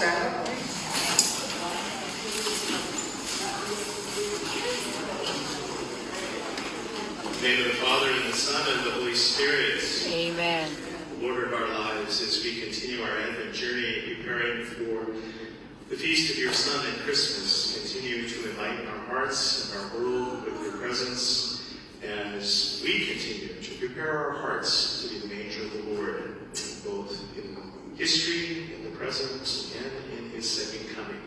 stand up, please. In the name of the Father, and the Son, and the Holy Spirit. Amen. Lord of our lives, as we continue our Advent journey, preparing for the feast of your Son and Christmas, continue to enlighten our hearts and our world with your presence, as we continue to prepare our hearts to be the manger of the Lord, both in history, in the present, and in his second coming.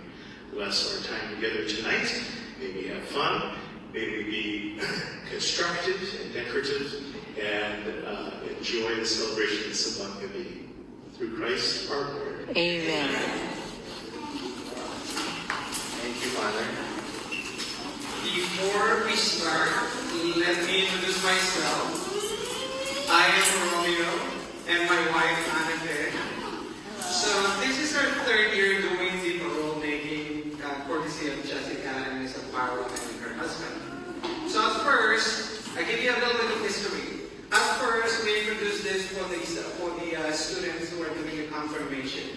Bless our time together tonight. May we have fun. May we be constructive and decorative and enjoy the celebration of Sabbath through Christ our Lord. Amen. Thank you, Father. Before we start, let me introduce myself. I am Romeo, and my wife, Annabelle. So this is our third year doing the parole making, courtesy of Jessica and Ms. Amparo and her husband. So at first, I give you a little bit of history. At first, we introduced this for the students who are doing a confirmation.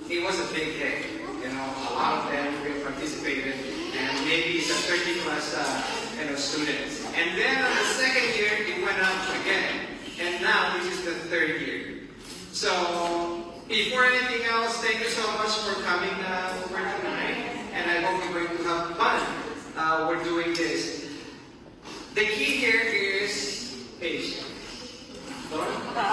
It was a big hit. You know, a lot of them participated, and maybe it's a 30 plus students. And then on the second year, it went up again. And now this is the third year. So, before anything else, thank you so much for coming over tonight. And I hope you're going to have fun. We're doing this. The key here is patience. Don't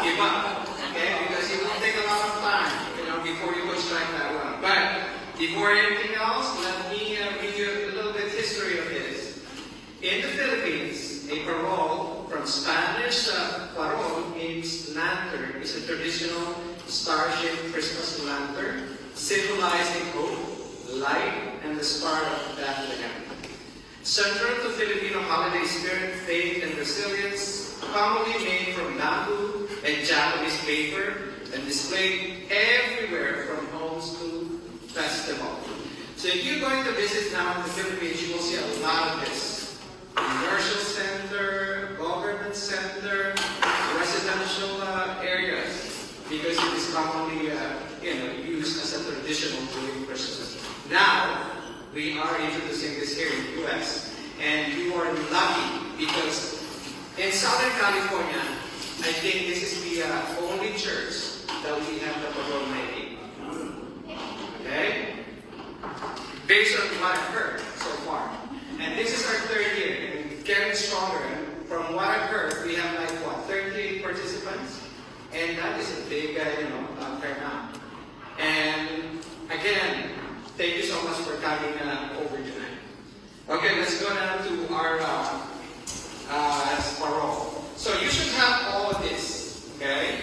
give up. Okay? Because it will take a lot of time, before you construct that one. But before anything else, let me read you a little bit history of this. In the Philippines, a parol from Spanish parol means lantern. It's a traditional star-shaped Christmas lantern, symbolizing hope, light, and the star of Bethlehem. Central to Filipino holiday spirit, faith, and resilience, commonly made from bamboo and Japanese paper, and displayed everywhere from homes to festival. So if you're going to visit now in the Philippines, you will see a lot of this. Commercial center, government center, residential areas, because it is commonly used as a traditional during Christmas. Now, we are introducing this here in the U.S. And you are lucky because in Southern California, I think this is the only church that we have the parole making. Okay? Based on what I've heard so far. And this is our third year, and getting stronger. And from what I've heard, we have 38 participants. And that is a big, turnout. And again, thank you so much for coming over tonight. Okay, let's go down to our parole. So you should have all of this, okay?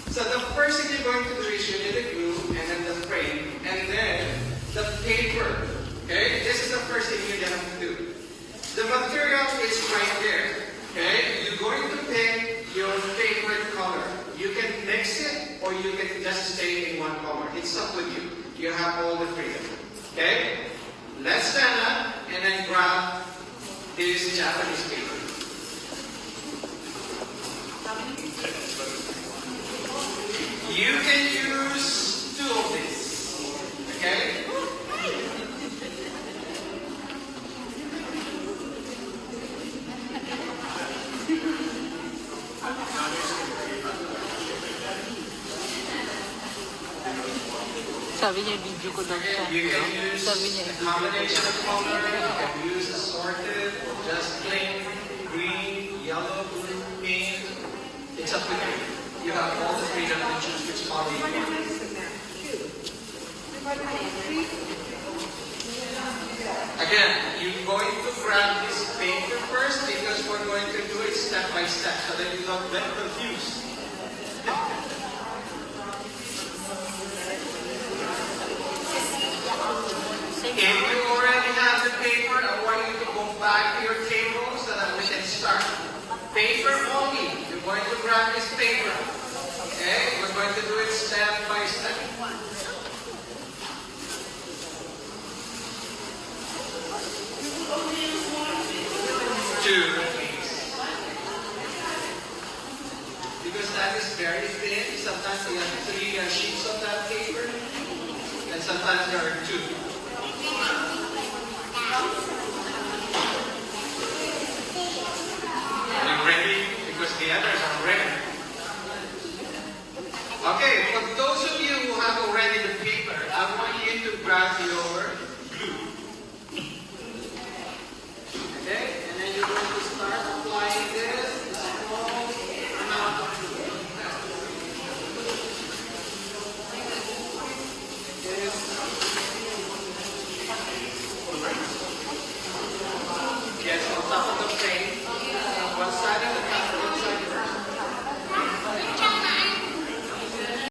So the first thing you're going to do is you need the glue, and then the frame, and then the paper, okay? This is the first thing you have to do. The material is right there, okay? You're going to pick your favorite color. You can mix it, or you can just stay in one color. It's up with you. You have all the freedom. Okay? Let's stand up and then grab this Japanese paper. You can use two of these. Okay? Sabi niya, video ko daw siya. You can use Sabi niya, a combination of color. You can use assorted, just plain, green, yellow, blue, pink. It's up to you. You have all the freedom to choose which color you want. Again, you're going to grab this paper first because we're going to do it step by step so that you don't get confused. If you already have the paper, I want you to go back to your table so that we can start. Paper only. You're going to grab this paper. Okay? We're going to do it step by step. Two, please. Because that is very thin. Sometimes we have 3 sheets of that paper. And And sometimes there are two. Are you ready? Because the others are